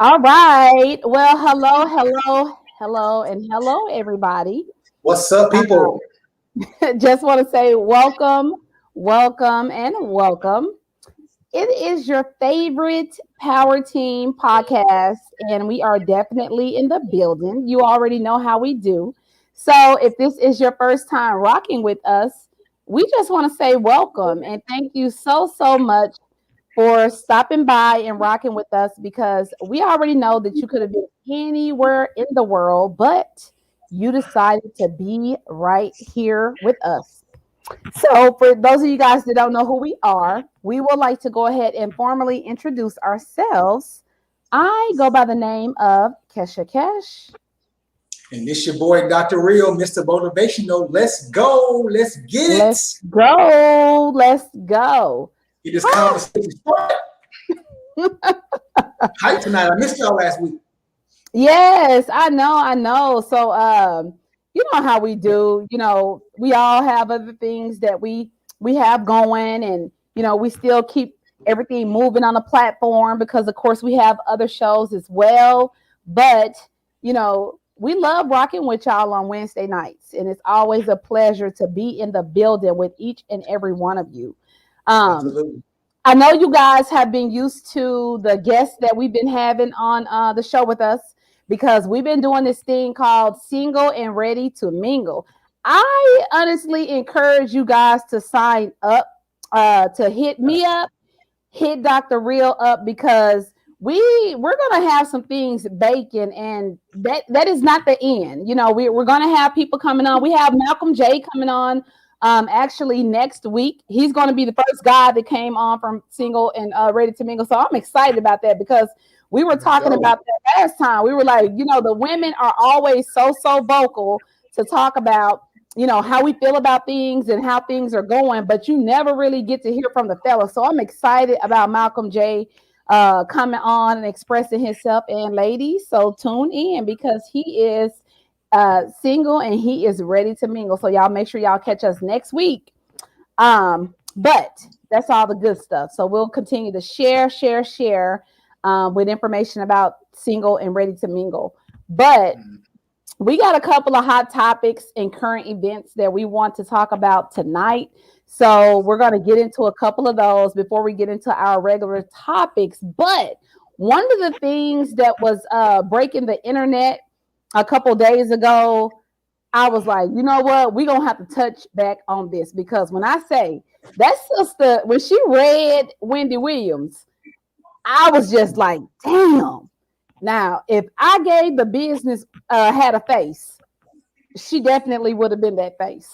All right. Well, hello, everybody. What's up, people? Just want to say welcome. It is your favorite Power Team podcast, and we are definitely in the building. You already know how we do. So, if this is your first time rocking with us, we just want to say welcome and thank you so much for stopping by and rocking with us because we already know that you could have been anywhere in the world, but you decided to be right here with us. So, for those of you guys that don't know who we are, we would like to go ahead and formally introduce ourselves. I go by the name of Kesha Cash. And this your boy, Dr. Real, Mr. Motivational. Let's go. Let's get it. Let's go. Let's go. Get this conversation started. Hype tonight. I missed y'all last week. Yes, I know. So you know how we do, we all have other things that we have going and we still keep everything moving on the platform because of course we have other shows as well. But we love rocking with y'all on Wednesday nights, and it's always a pleasure to be in the building with each and every one of you. Um Absolutely. I know you guys have been used to the guests that we've been having on the show with us because we've been doing this thing called Single and Ready to Mingle. I honestly encourage you guys to sign up, to hit me up, hit Dr. Real up because we're gonna have some things baking, and that is not the end. We're gonna have people coming on. We have Malcolm J coming on actually next week. He's going to be the first guy that came on from Single and Ready to Mingle. So I'm excited about that because we were talking about that last time. We were like, the women are always so vocal to talk about, how we feel about things and how things are going, but you never really get to hear from the fellas. So I'm excited about Malcolm J coming on and expressing himself. And ladies, so tune in because he is single and he is ready to mingle. So y'all make sure y'all catch us next week. But that's all the good stuff. So we'll continue to share with information about single and ready to mingle. But we got a couple of hot topics and current events that we want to talk about tonight. So we're going to get into a couple of those before we get into our regular topics. But one of the things that was breaking the internet a couple days ago, I was like, you know what? We're going to have to touch back on this because when I say that sister, when she read Wendy Williams, I was just like, damn. Now, if I gave the business had a face, she definitely would have been that face.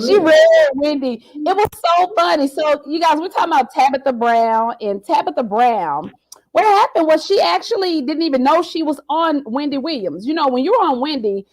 She read Wendy. It was so funny. So, you guys, we're talking about Tabitha Brown. And Tabitha Brown, what happened was she actually didn't even know she was on Wendy Williams. When you're on Wendy,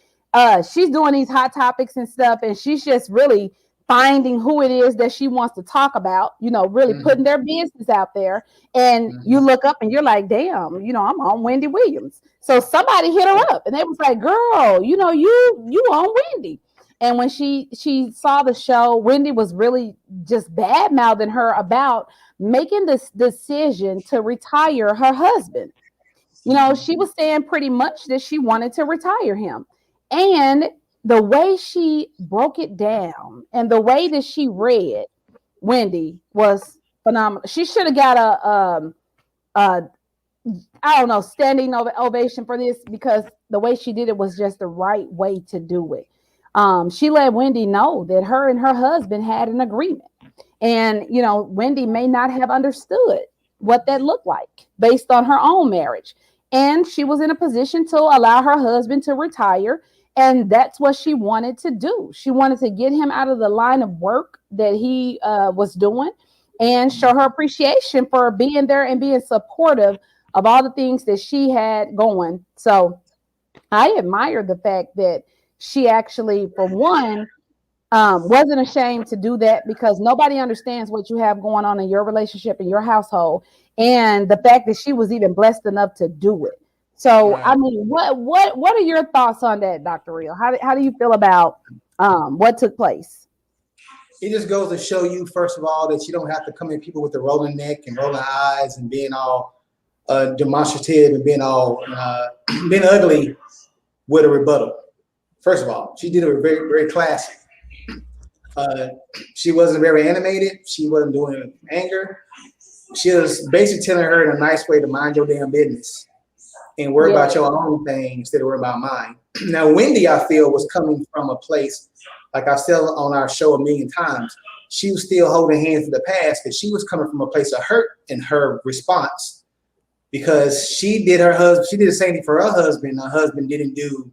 she's doing these hot topics and stuff, and she's just really finding who it is that she wants to talk about, really putting their business out there. And you look up and you're like, damn, I'm on Wendy Williams. So somebody hit her up and they was like, girl, you on Wendy. And when she saw the show, Wendy was really just bad mouthing her about making this decision to retire her husband. She was saying pretty much that she wanted to retire him. And the way she broke it down and the way that she read Wendy was phenomenal. She should have got a I don't know, standing ovation for this because the way she did it was just the right way to do it. She let Wendy know that her and her husband had an agreement. And, Wendy may not have understood what that looked like based on her own marriage. And she was in a position to allow her husband to retire. And that's what she wanted to do. She wanted to get him out of the line of work that he was doing and show her appreciation for being there and being supportive of all the things that she had going. So I admire the fact that she actually, for one, wasn't ashamed to do that because nobody understands what you have going on in your relationship in your household, and the fact that she was even blessed enough to do it. So, I mean, what are your thoughts on that, Dr. Real? How do you feel about what took place? It just goes to show you, first of all, that you don't have to come in people with the rolling neck and rolling eyes and being all demonstrative and being all being ugly with a rebuttal. First of all, she did it very, very classy. Uh, she wasn't very animated. She wasn't doing it with anger. She was basically telling her in a nice way to mind your damn business and worry Yeah. about your own thing instead of worry about mine. Now, Wendy, I feel, was coming from a place, like I've said on our show a million times, she was still holding hands in the past because she was coming from a place of hurt in her response because she did the same thing for her husband. Her husband didn't do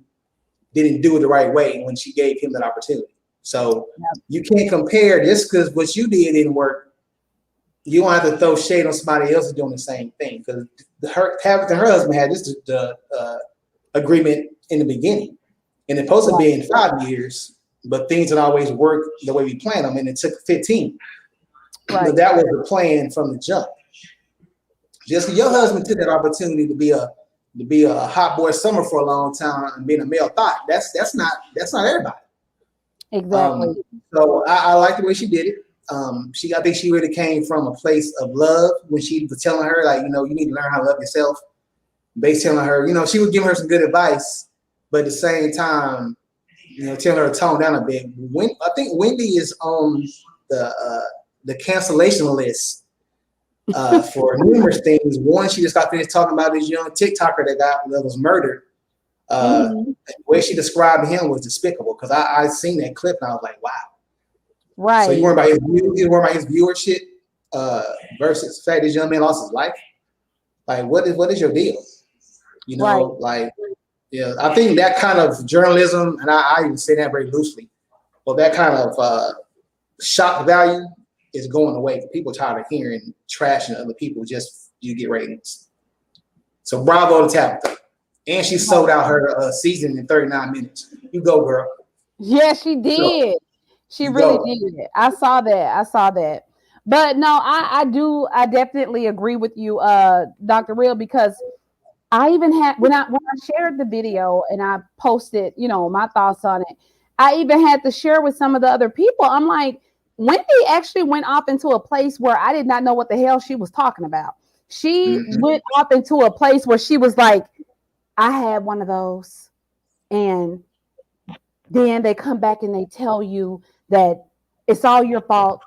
it the right way when she gave him that opportunity. So you can't compare just because what you did didn't work. You don't have to throw shade on somebody else doing the same thing because Tabitha and her husband had this agreement in the beginning, and it's supposed to be in 5 years, but things don't always work the way we planned them, and it took 15. Right. But that was the plan from the jump. Just your husband took that opportunity to be a hot boy summer for a long time and being a male thought. That's not everybody. Exactly. So I like the way she did it. I think she really came from a place of love when she was telling her, like, you need to learn how to love yourself. Basically telling her, she was giving her some good advice, but at the same time, telling her to tone down a bit. I think Wendy is on the cancellation list for numerous things. One, she just got finished talking about this young TikToker that was murdered. The way she described him was despicable because I seen that clip and I was like, wow. Right. So you worry about his viewership versus the fact this young man lost his life. Like, what is your deal? Right. I think that kind of journalism, and I even say that very loosely, but that kind of shock value is going away. People tired of hearing trash and other people just you get ratings. So bravo to Tabitha. And she sold out her season in 39 minutes. You go, girl. Yeah, she did. She really did. I saw that. But no, I definitely agree with you, Dr. Real, because I even had when I shared the video and I posted, my thoughts on it, I even had to share with some of the other people. I'm like, Wendy actually went off into a place where I did not know what the hell she was talking about. She went off into a place where she was like, I had one of those. And then they come back and they tell you that it's all your fault.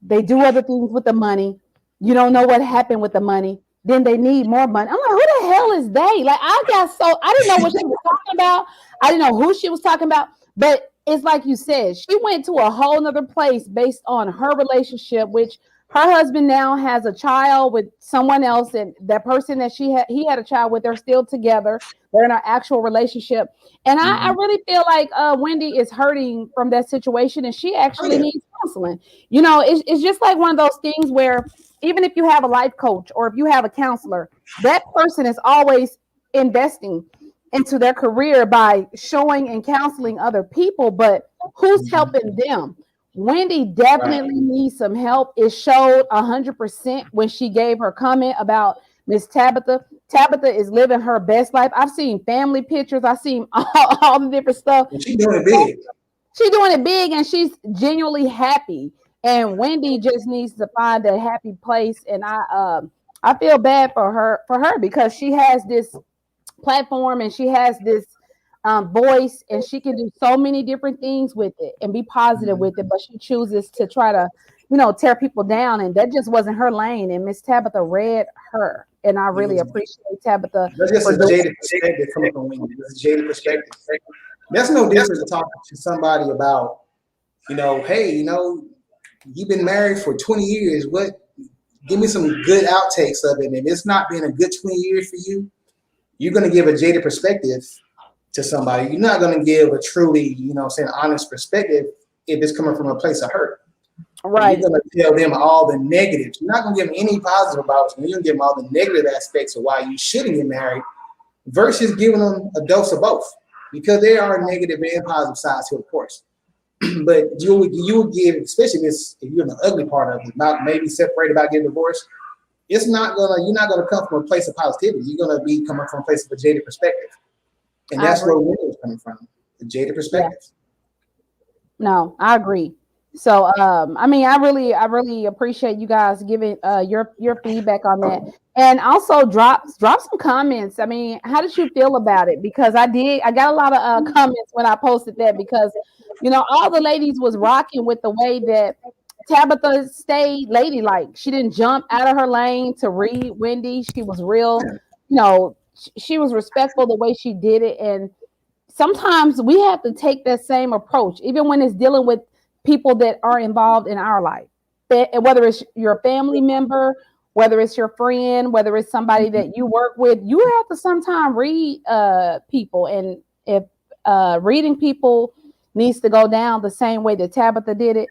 They do other things with the money. You don't know what happened with the money. Then they need more money. I'm like, who the hell is they? Like, I didn't know what she was talking about. I didn't know who she was talking about. But it's like you said, she went to a whole nother place based on her relationship, which her husband now has a child with someone else, and that person that he had a child with, they're still together. They're in an actual relationship. And I really feel like Wendy is hurting from that situation, and she actually needs counseling. It's just like one of those things where even if you have a life coach or if you have a counselor, that person is always investing into their career by showing and counseling other people, but who's helping them? Wendy definitely needs some help. It showed 100% when she gave her comment about Miss Tabitha. Tabitha is living her best life. I've seen family pictures. I've seen all the different stuff. And she's doing it big. She's doing it big, and she's genuinely happy. And Wendy just needs to find a happy place. And I feel bad for her because she has this platform and she has this voice, and she can do so many different things with it and be positive with it, but she chooses to try to tear people down, and that just wasn't her lane. And Miss Tabitha read her, and I really appreciate Tabitha. That's just a jaded perspective coming from Wendy. That's a jaded perspective. That's no different than talking to somebody about, hey, you've been married for 20 years. Give me some good outtakes of it. And if it's not been a good 20 years for you, you're going to give a jaded perspective to somebody. You're not going to give a truly, honest perspective if it's coming from a place of hurt. Right. You're going to tell them all the negatives. You're not going to give them any positive about it. You're going to give them all the negative aspects of why you shouldn't get married versus giving them a dose of both, because there are negative and positive sides to it, of course. But you would give, especially if you're in the ugly part of it, not maybe separated about getting divorced. You're not gonna come from a place of positivity. You're gonna be coming from a place of a jaded perspective, and that's where Wendy is coming from, the jaded perspective. Yeah. No, I agree. So I mean, I really appreciate you guys giving your feedback on that. And also drop some comments. I mean, how did you feel about it? Because I got a lot of comments when I posted that, because all the ladies was rocking with the way that Tabitha stayed ladylike. She didn't jump out of her lane to read Wendy. She was real, she was respectful the way she did it. And sometimes we have to take that same approach, even when it's dealing with people that are involved in our life. Whether it's your family member, whether it's your friend, whether it's somebody that you work with, you have to sometimes read people. And if reading people needs to go down the same way that Tabitha did it,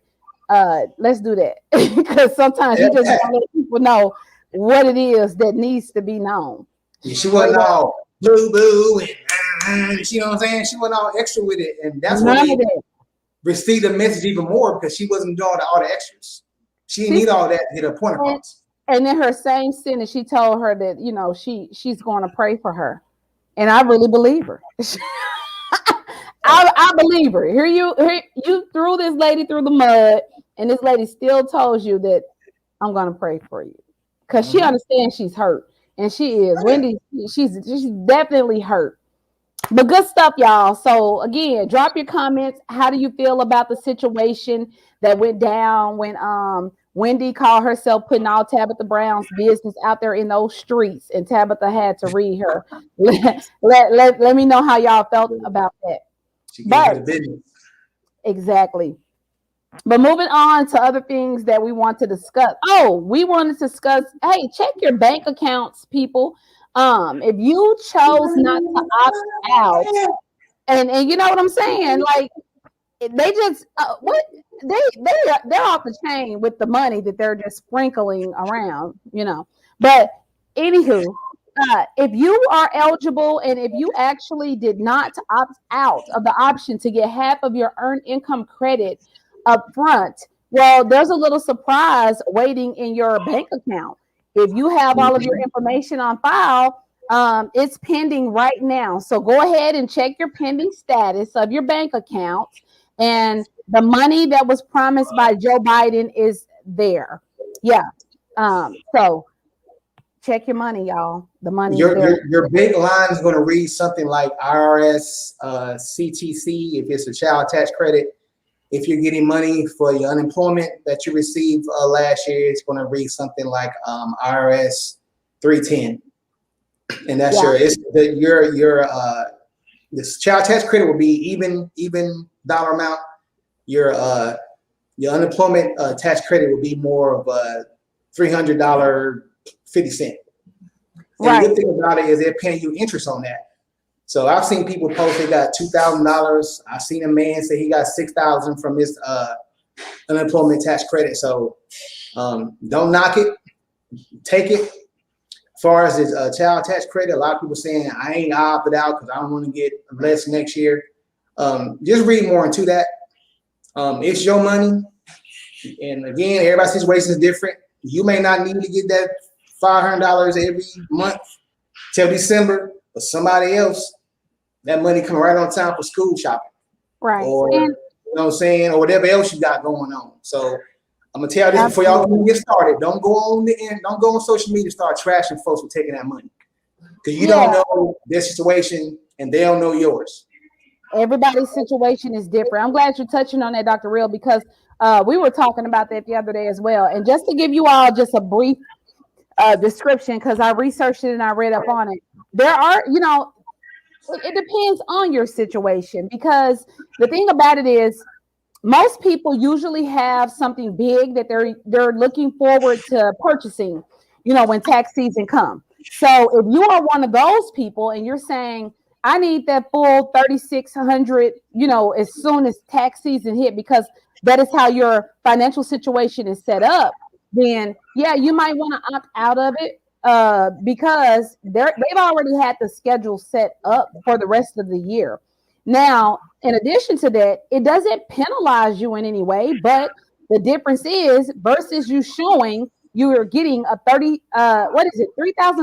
let's do that. Because sometimes you just gotta let people know what it is that needs to be known. She wasn't all boo boo and you know what I'm saying? She wasn't all extra with it. And that's what we received the message even more, because she wasn't doing all the extras. She didn't need all that to get her point across. And in her same sentence, she told her that she's going to pray for her, and I really believe her. I believe her. Here you threw this lady through the mud, and this lady still told you that I'm going to pray for you, because she understands she's hurt, and she is. Wendy, she's definitely hurt. But good stuff, y'all. So again, drop your comments. How do you feel about the situation that went down when Wendy called herself putting all Tabitha Brown's business out there in those streets, and Tabitha had to read her? Let me know how y'all felt about that. She gave her the business. Exactly. But moving on to other things that we want to discuss. Oh, we want to discuss, hey, check your bank accounts, people. If you chose not to opt out, and you know what I'm saying, like they just what they're off the chain with the money that they're just sprinkling around, But anywho, if you are eligible, and if you actually did not opt out of the option to get half of your earned income credit up front, well, there's a little surprise waiting in your bank account. If you have all of your information on file, it's pending right now. So go ahead and check your pending status of your bank account. And the money that was promised by Joe Biden is there. Yeah. So check your money, y'all. The money is there. Your big line is going to read something like IRS, CTC, if it's a child tax credit. If you're getting money for your unemployment that you received last year, it's going to read something like IRS 310, and that's your this child tax credit will be even dollar amount. Your unemployment tax credit will be more of a $300.50. And the good thing about it is they're paying you interest on that. So I've seen people post they got $2,000. I've seen a man say he got $6,000 from his unemployment tax credit. So don't knock it, take it. As far as this child tax credit, a lot of people saying I ain't opted out because I don't want to get less next year. Just read more into that. It's your money, and again, everybody's situation is different. You may not need to get that $500 every month till December, but somebody else, that money coming right on time for school shopping. Right. Or, you know what I'm saying? Or whatever else you got going on. So I'm going to tell you this before y'all get started. Don't go on social media and start trashing folks for taking that money. Because you don't know their situation and they don't know yours. Everybody's situation is different. I'm glad you're touching on that, Dr. Real, because we were talking about that the other day as well. And just to give you all just a brief description, because I researched it and I read up on it. There are, it depends on your situation, because the thing about it is most people usually have something big that they're looking forward to purchasing, when tax season comes. So if you are one of those people and you're saying, I need that full 3,600, as soon as tax season hit, because that is how your financial situation is set up, then you might want to opt out of it because they've already had the schedule set up for the rest of the year. Now, in addition to that, it doesn't penalize you in any way, but the difference is versus you showing you are getting a 3,000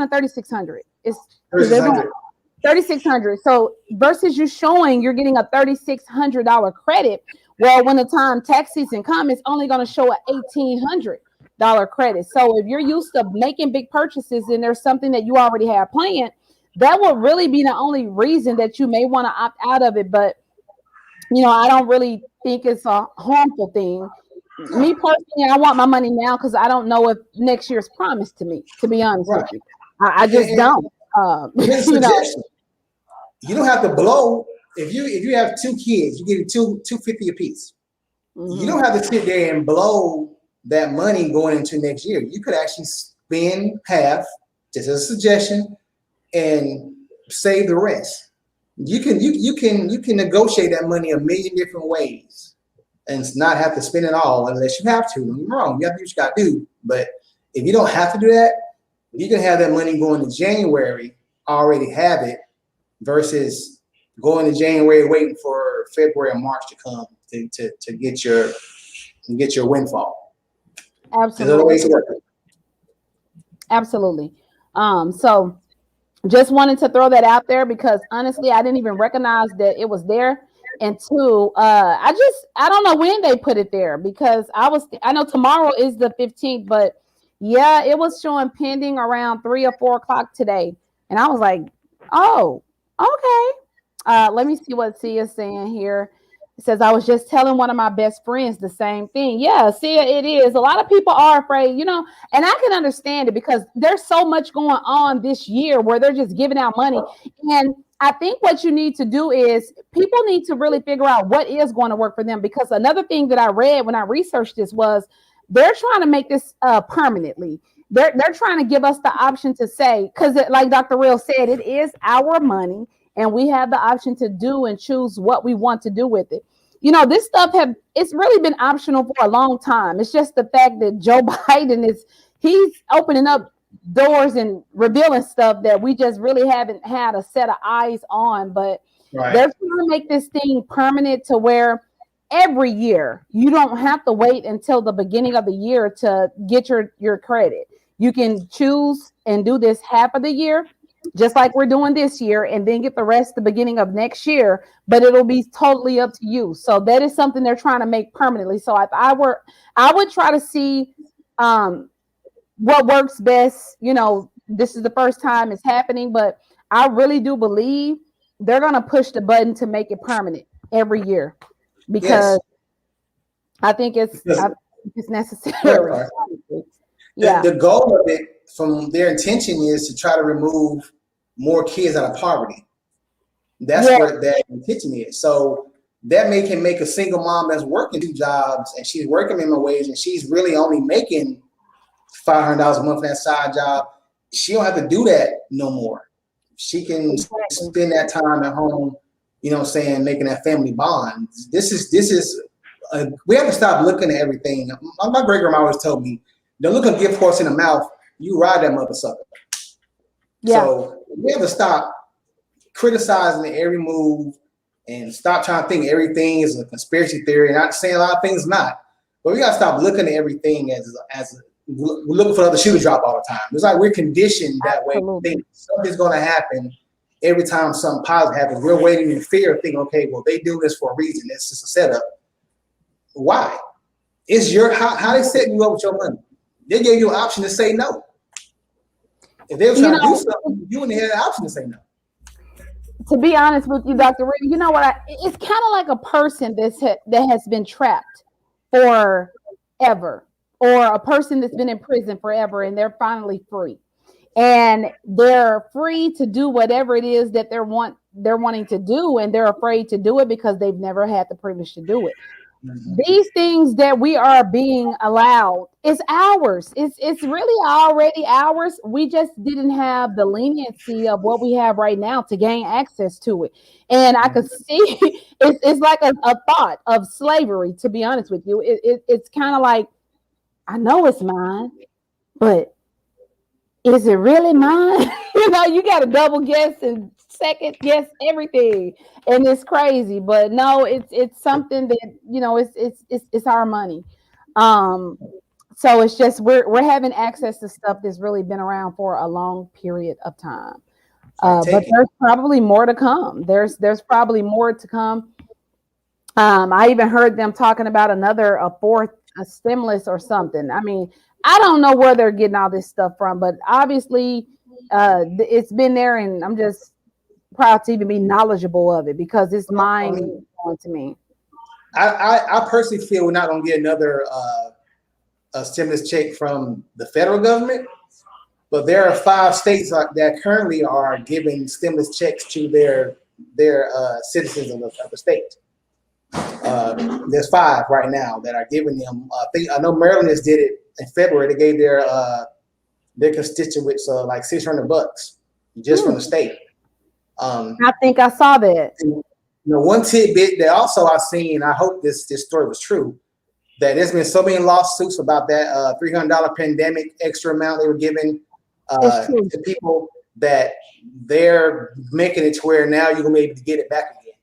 or 3,600? It's 3,600. So versus you showing you're getting a $3,600 credit, Well, when the time tax season comes, it's only going to show a $1,800 credit. So if you're used to making big purchases and there's something that you already have planned, that will really be the only reason that you may want to opt out of it. But I don't really think it's a harmful thing. Me personally, I want my money now because I don't know if next year's promised to me, to be honest Right. with you. I just And don't. here's a you know, suggestion. You don't have to blow. If you have two kids, you get $250 apiece. You mhm. don't have to sit there and blow that money going into next year. You could actually spend half, just as a suggestion, and save the rest. You can negotiate that money a million different ways and not have to spend it all unless you have to. Don't get me wrong, you have to do what you got to do. But if you don't have to do that, you can have that money going to January, already have it, versus going to January waiting for February and March to come to get your windfall. There's other Absolutely. ways to work it. Absolutely. So just wanted to throw that out there because honestly, I didn't even recognize that it was there. And two, I don't know when they put it there because I know tomorrow is the 15th, but yeah, it was showing pending around 3 or 4 o'clock today. And I was like, oh, okay. Let me see what Sia's saying here. It says, I was just telling one of my best friends the same thing. Yeah, Sia, it is. A lot of people are afraid, and I can understand it because there's so much going on this year where they're just giving out money. And I think what you need to do is people need to really figure out what is going to work for them. Because another thing that I read when I researched this was they're trying to make this permanently. They're trying to give us the option to say, because like Dr. Real said, it is our money and we have the option to do and choose what we want to do with it. This stuff it's really been optional for a long time. It's just the fact that Joe Biden he's opening up doors and revealing stuff that we just really haven't had a set of eyes on. But Right. they're trying to make this thing permanent to where every year you don't have to wait until the beginning of the year to get your credit. You can choose and do this half of the year just like we're doing this year, and then get the rest the beginning of next year. But it'll be totally up to you. So that is something they're trying to make permanently. So if I would try to see what works best. This is the first time it's happening, but I really do believe they're gonna push the button to make it permanent every year because Yes. I think it's Because I think it's that necessary. part. The, Yeah. the goal of it, from their intention, is to try to remove more kids out of poverty. That's Yeah. what that intention is. So that can make a single mom that's working 2 jobs and she's working minimum wage and she's really only making $500 a month for that side job. She don't have to do that no more. She can Exactly. spend that time at home, making that family bond. We have to stop looking at everything. My great grandma always told me, don't look a gift horse in the mouth, you ride that mother sucker. Yeah. So we have to stop criticizing every move and stop trying to think everything is a conspiracy theory. Not saying a lot of things not, but we gotta stop looking at everything as we're looking for the other shoe to drop all the time. It's like we're conditioned that way. Absolutely. Think something's gonna happen every time something positive happens. We're waiting in fear, thinking, okay, well, they do this for a reason. It's just a setup. Why? It's how they setting you up with your money. They gave you an option to say no. If they were You trying to do know, something, you wouldn't have the option to say no. to be honest with you, Dr. Reed, you know what? It's kind of like a person that has been trapped forever, or a person that's been in prison forever, and they're finally free, and they're free to do whatever it is that they're wanting to do, and they're afraid to do it because they've never had the privilege to do it. Mhm. These things that we are being allowed is ours. It's really already ours. We just didn't have the leniency of what we have right now to gain access to it. And I could see it's like a thought of slavery, to be honest with you. It's kind of like, I know it's mine, but is it really mine? You got to double guess and second guess everything, and it's crazy. But no, it's something that it's our money. Um, so it's just we're having access to stuff that's really been around for a long period of time. But Take it. there's probably more to come. There's probably more to come. I even heard them talking about a fourth a stimulus or something. I mean, I don't know where they're getting all this stuff from, but obviously, it's been there, and I'm just proud to even be knowledgeable of it because it's I mind mean, blowing to me. I personally feel we're not going to get another a stimulus check from the federal government, but there are 5 states that currently are giving stimulus checks to their citizens of the state. There's 5 right now that are giving them. I know Maryland just did it in February. They gave their constituents like $600 just from Hmm. the state. Um, I think I saw that. one tidbit that also I've seen. I hope this story was true. That there's been so many lawsuits about that $300 pandemic extra amount they were giving It's true. to people that they're making it to where now you're gonna be able to get it back again.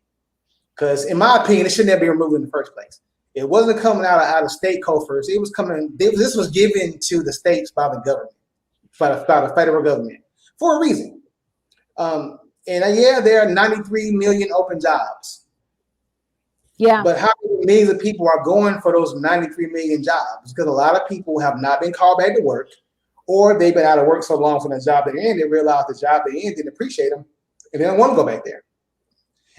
Because in my opinion, it should never be removed in the first place. It wasn't coming out of state coffers. It was coming. This was given to the states by the government, by the federal government for a reason. Um, and yeah, there are 93 million open jobs. Yeah, But how many millions of people are going for those 93 million jobs? Because a lot of people have not been called back to work, or they've been out of work so long from the job they're in, they realize the job they're in didn't appreciate them, and they don't want to go back there.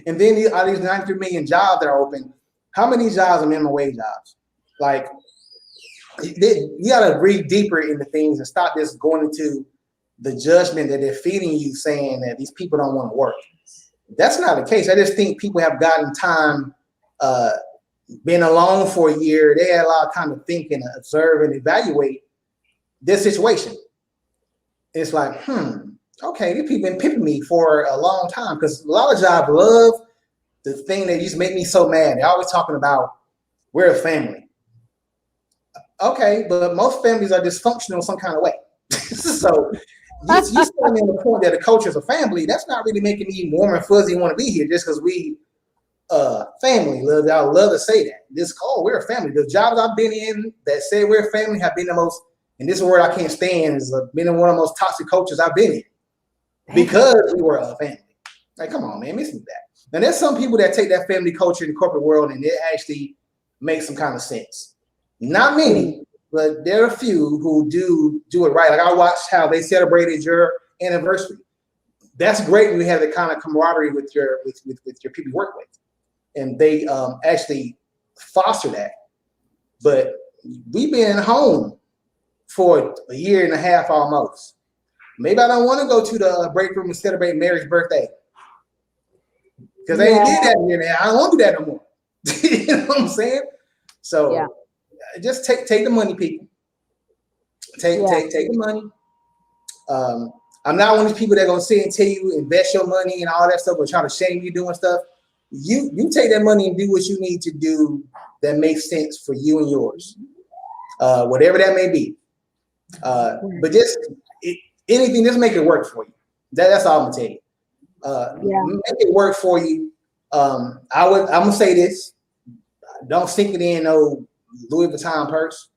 And then out of these 93 million jobs that are open, how many jobs are minimum wage jobs? Like, you got to read deeper into things and stop just going into the judgment that they're feeding you, saying that these people don't want to work. That's not the case. I just think people have gotten time. Uh, Been alone for a year, they had a lot of time to think and observe and evaluate this situation. It's like, okay, these people been pimping me for a long time because a lot of jobs love the thing that used to make me so mad. They're always talking about we're a family. Okay, but most families are dysfunctional some kind of way. So you standing on the point that the culture is a family, that's not really making me warm and fuzzy and want to be here just because we family. I love to say that. We're a family. The jobs I've been in that say we're a family have been the most, and this word I can't stand, is been one of the most toxic cultures I've been in because we were a family. Like, come on, man, miss me that. And there's some people that take that family culture in the corporate world and it actually makes some kind of sense. Not many, but there are a few who do it right. Like I watched how they celebrated your anniversary. That's great when you have the kind of camaraderie with your people you work with, and they actually foster that. But we've been home for a year and a half almost. Maybe I don't want to go to the break room and celebrate Mary's birthday because they yeah, ain't did that in here. I don't want to do that no more. You know what I'm saying? yeah, So just take the money, people. Take yeah. the money. I'm not one of these people that are gonna sit and tell you invest your money and all that stuff, or try to shame you doing stuff. You take that money and do what you need to do that makes sense for you and yours, whatever that may be. But anything, just make it work for you. That's all I'm gonna tell you. Yeah. Make it work for you. I'm gonna say this: don't sink it in no Louis Vuitton purse.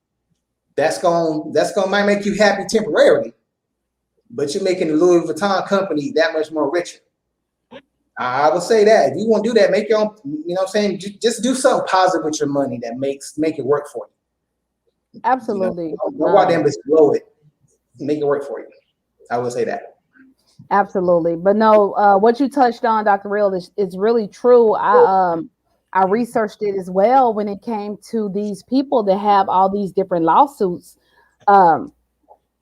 That's gonna might make you happy temporarily, but you're making the Louis Vuitton company that much more richer. I would say that if you want to do that, make your own. You know what I'm saying? Just do something positive with your money that make it work for you. You know, Absolutely. don't go out there and just blow it. Make it work for you. I would say that. Absolutely. But no, what you touched on, Dr. Real, is really true. I researched it as well when it came to these people that have all these different lawsuits. Um,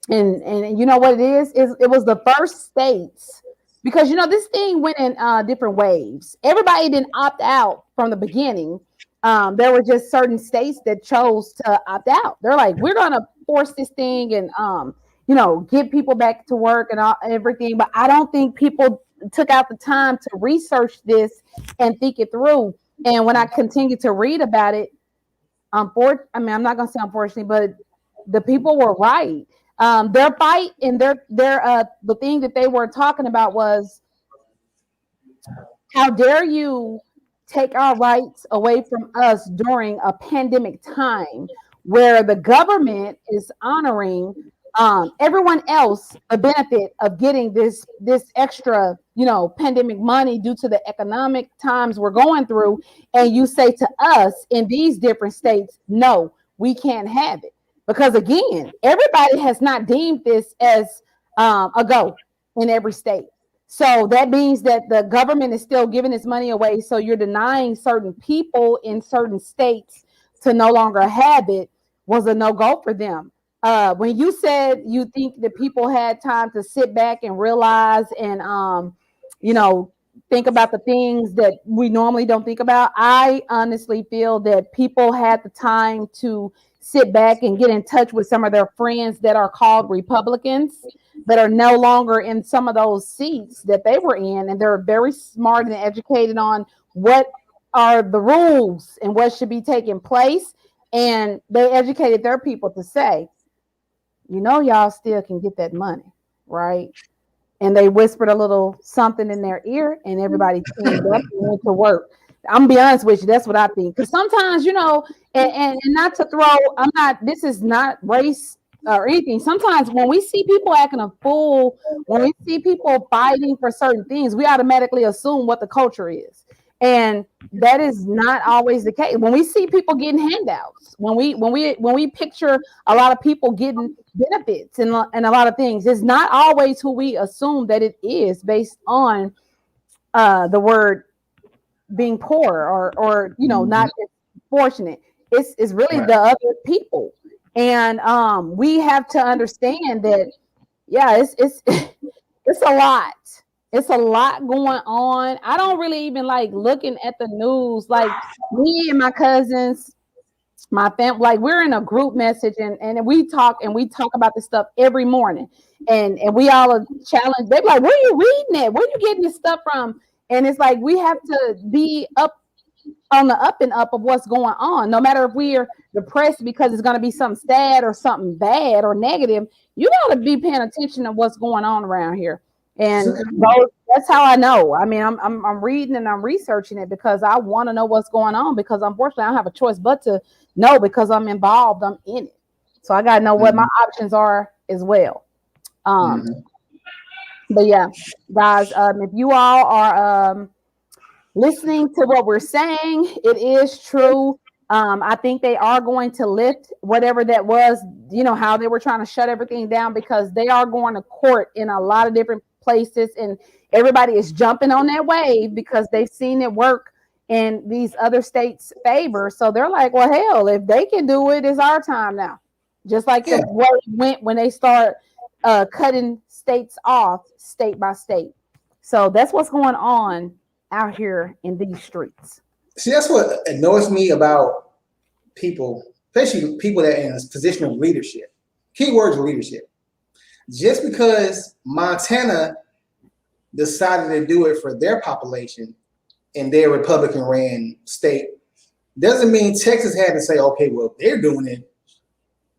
and you know what it is it was the first states, because this thing went in different waves. Everybody didn't opt out from the beginning. There were just certain states that chose to opt out. They're like, we're gonna force this thing and get people back to work and everything. But I don't think people took out the time to research this and think it through. And when I continued to read about it, I'm not gonna say unfortunately, but the people were right. Their fight and their the thing that they were talking about was, how dare you take our rights away from us during a pandemic time where the government is honoring everyone else a benefit of getting this extra, pandemic money due to the economic times we're going through, and you say to us in these different states, no, we can't have it, because again, everybody has not deemed this as a go in every state. So that means that the government is still giving this money away. So you're denying certain people in certain states to no longer have it, was a no go for them. When you said you think that people had time to sit back and realize and you know think about the things that we normally don't think about, I honestly feel that people had the time to sit back and get in touch with some of their friends that are called Republicans, that are no longer in some of those seats that they were in, and they're very smart and educated on what are the rules and what should be taking place. And they educated their people to say, y'all still can get that money, right? And they whispered a little something in their ear, and everybody teamed up and went to work. I'm gonna be honest with you, that's what I think. Because sometimes, and not to throw, this is not race or anything. Sometimes when we see people acting a fool, when we see people fighting for certain things, we automatically assume what the culture is. And that is not always the case. When we see people getting handouts, when we picture a lot of people getting benefits and a lot of things, it's not always who we assume that it is based on the word being poor or not fortunate. It's really the other people. And we have to understand that, yeah, it's a lot. It's a lot going on. I don't really even like looking at the news. Like, me and my cousins, my family, like, we're in a group message, and we talk about this stuff every morning. And we all are challenged. They're like, where are you reading it? Where are you getting this stuff from? And it's like, we have to be up on the up and up of what's going on. No matter if we're depressed because it's going to be something sad or something bad or negative, you got to be paying attention to what's going on around here. And that's how I know. I mean, I'm reading and I'm researching it because I want to know what's going on, because unfortunately I don't have a choice but to know, because I'm involved, I'm in it. So I got to know what my options are as well. But yeah, guys, if you all are listening to what we're saying, it is true. I think they are going to lift whatever that was, how they were trying to shut everything down, because they are going to court in a lot of different places, and everybody is jumping on that wave because they've seen it work in these other states' favor. So they're like, well, hell, if they can do it, it's our time now. Just like the way it went when they start cutting states off state by state. So that's what's going on out here in these streets. See, that's what annoys me about people, especially people that are in a position of leadership. Keywords leadership. Just because Montana decided to do it for their population in their Republican ran state, doesn't mean Texas had to say, okay, well, if they're doing it,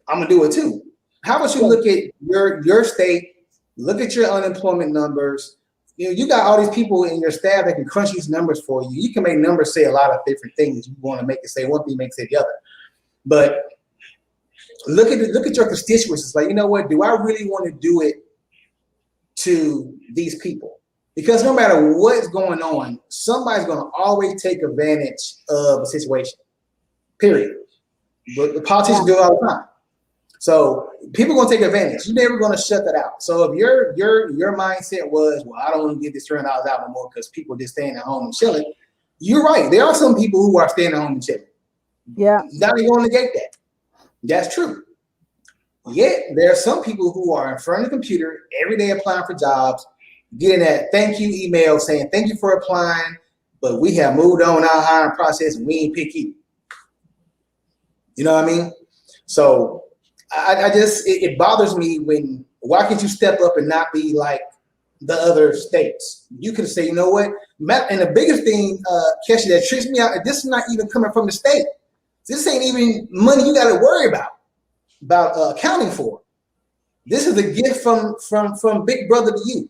I'm gonna do it too. How about you look at your state, look at your unemployment numbers. You got all these people in your staff that can crunch these numbers for you. You can make numbers say a lot of different things. You want to make it say one thing, make it say the other. But look at your constituents. It's like, you know what? Do I really want to do it to these people? Because no matter what's going on, somebody's going to always take advantage of a situation. Period. But the politicians do it all the time. So people are going to take advantage. You're never going to shut that out. So if your mindset was, well, I don't want to give this $300 out no more because people are just staying at home and chilling, you're right. There are some people who are staying at home and chilling. Yeah. Not even going to negate that. That's true. Yet there are some people who are in front of the computer every day applying for jobs, getting that thank you email saying thank you for applying, but we have moved on our hiring process and we ain't pick you. You know what I mean? So I just, it bothers me when, why can't you step up and not be like the other states? You can say, you know what? And the biggest thing, Kesha, that tricks me out, this is not even coming from the state. This ain't even money you got to worry about accounting for. This is a gift from Big Brother to you.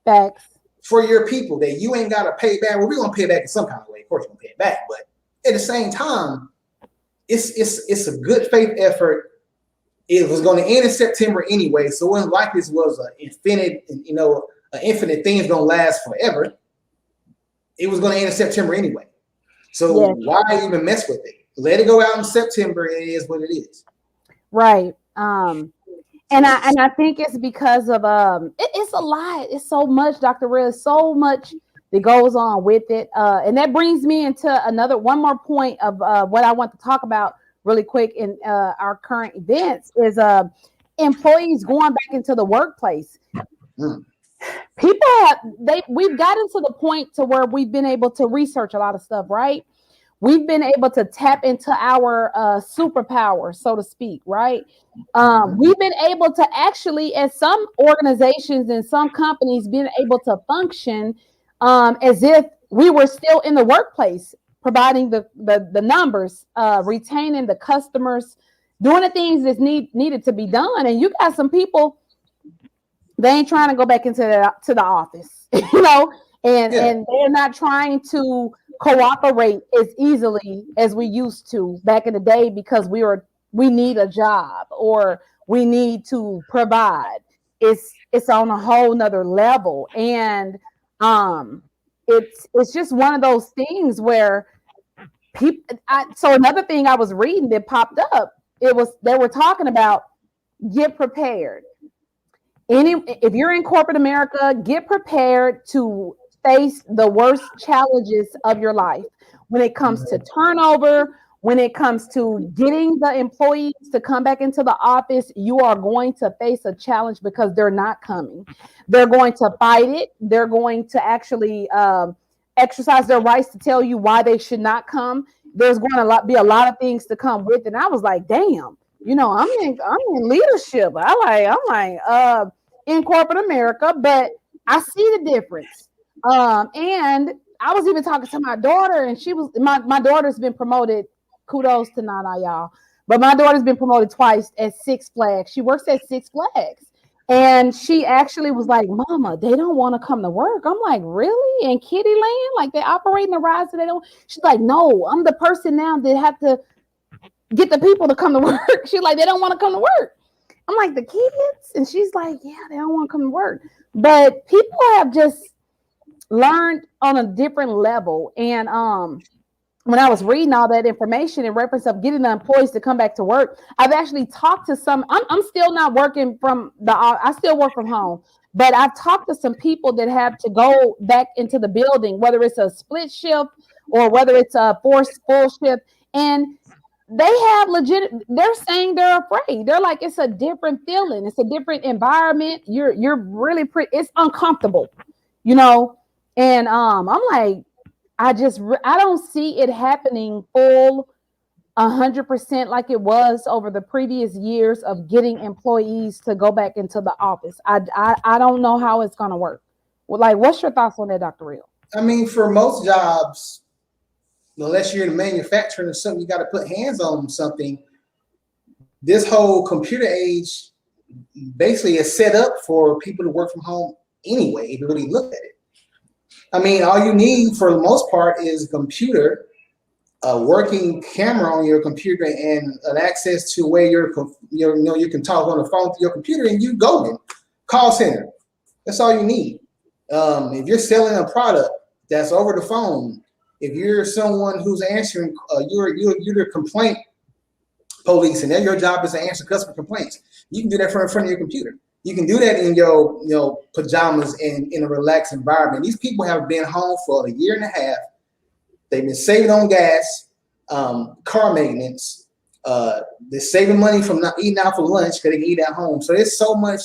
Facts. For your people that you ain't got to pay back. Well, we're going to pay it back in some kind of way. Of course, we're going to pay it back. But at the same time, it's a good faith effort it was going to end in September anyway, so it wasn't like this was an infinite thing's going to last forever. It was going to end in September anyway. So Yes. why even mess with it? Let it go out in September. It is what it is. Right. And I think it's because of it's a lot. It's so much, Dr. Real, so much that goes on with it. And that brings me into one more point of what I want to talk about really quick in our current events is employees going back into the workplace. Mm. We've gotten to the point to where we've been able to research a lot of stuff, right? We've been able to tap into our superpower, so to speak, right? We've been able to actually, as some organizations and some companies, been able to function as if we were still in the workplace, providing the numbers, retaining the customers, doing the things that needed to be done. And you got some people, they ain't trying to go back into the office, and they're not trying to cooperate as easily as we used to back in the day because we need a job or we need to provide. It's on a whole nother level, and it's just one of those things where people. So another thing I was reading that popped up, they were talking about get prepared. If you're in corporate America, get prepared to face the worst challenges of your life when it comes to turnover, when it comes to getting the employees to come back into the office. You are going to face a challenge because they're not coming. They're going to fight it. They're going to actually exercise their rights to tell you why they should not come. There's going to be a lot of things to come with it. And I was like, damn. I'm in leadership. I'm like in corporate America, but I see the difference. And I was even talking to my daughter, and my daughter's been promoted. Kudos to Nana, y'all. But my daughter's been promoted twice at Six Flags. She works at Six Flags. And she actually was like, Mama, they don't want to come to work. I'm like, really? In Kitty Land? Like they operating the rides that they don't. She's like, no, I'm the person now that have to get the people to come to work. She's like, they don't want to come to work. I'm like, the kids? And she's like, yeah, they don't want to come to work. But people have just learned on a different level. And when I was reading all that information in reference of getting the employees to come back to work, I've actually talked to some. I'm still not working I still work from home, but I've talked to some people that have to go back into the building, whether it's a split shift or whether it's a full shift. And they're saying they're afraid. They're like, it's a different feeling. It's a different environment. You're really it's uncomfortable, and I'm like, I don't see it happening full 100% like it was over the previous years of getting employees to go back into the office. I don't know how it's going to work. Like, what's your thoughts on that, Dr. Real? I mean, for most jobs, unless you're in manufacturing or something, you got to put hands on something. This whole computer age basically is set up for people to work from home anyway, if you really look at it. I mean, all you need for the most part is a computer, a working camera on your computer, and an access to where you can talk on the phone to your computer, and you golden. Call center. That's all you need. If you're selling a product that's over the phone, if you're someone who's answering, you're the complaint police, and then your job is to answer customer complaints. You can do that from in front of your computer. You can do that in your pajamas and in a relaxed environment. These people have been home for a year and a half. They've been saving on gas, car maintenance. They're saving money from not eating out for lunch because they can eat at home. So there's so much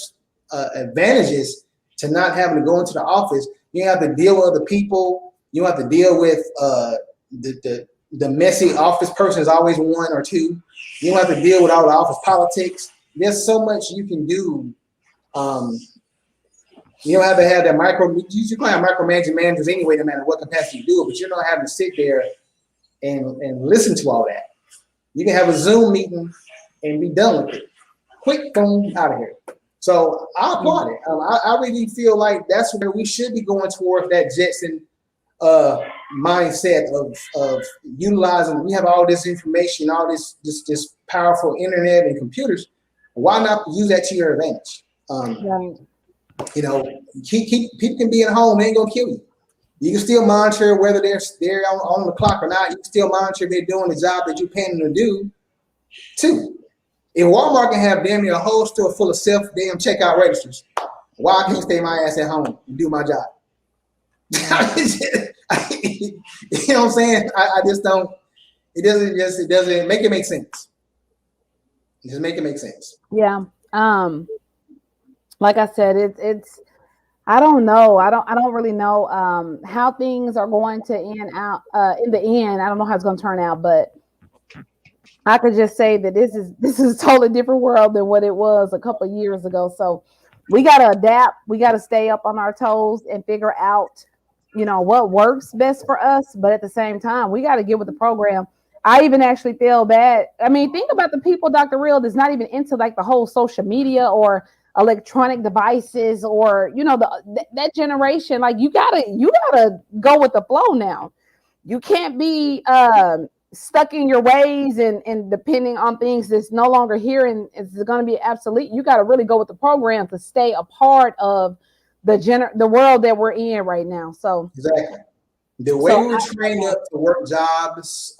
advantages to not having to go into the office. You don't have to deal with other people. You don't have to deal with the messy office person is always one or two. You don't have to deal with all the office politics. There's so much you can do. You don't have to have that you can have micromanaging managers anyway, no matter what capacity you do it, but you're not having to sit there and listen to all that. You can have a Zoom meeting and be done with it. Quick, boom, out of here. So I applaud it. I really feel like that's where we should be going towards that Jetson mindset of utilizing. We have all this information, all this powerful internet and computers. Why not use that to your advantage? Right. You know, people can be at home, they ain't gonna kill you. You can still monitor whether they're on the clock or not. You can still monitor if they're doing the job that you're paying them to do, too. If Walmart can have damn near a whole store full of self damn checkout registers, why I can't stay my ass at home and do my job? You know what I'm saying? I just don't. It doesn't make it make sense. Just make it make sense. Yeah. Like I said, it's I don't know. I don't really know how things are going to end out in the end. I don't know how it's going to turn out, but I could just say that this is a totally different world than what it was a couple of years ago. So we got to adapt. We got to stay up on our toes and figure out, what works best for us. But at the same time, we got to get with the program. I even actually feel bad. I mean, think about the people, Dr. Real, that's not even into like the whole social media or electronic devices or that generation. Like you gotta go with the flow now. You can't be stuck in your ways and depending on things that's no longer here and it's going to be obsolete. You got to really go with the program to stay a part of the world that we're in right now. So exactly the way we were trained up to work jobs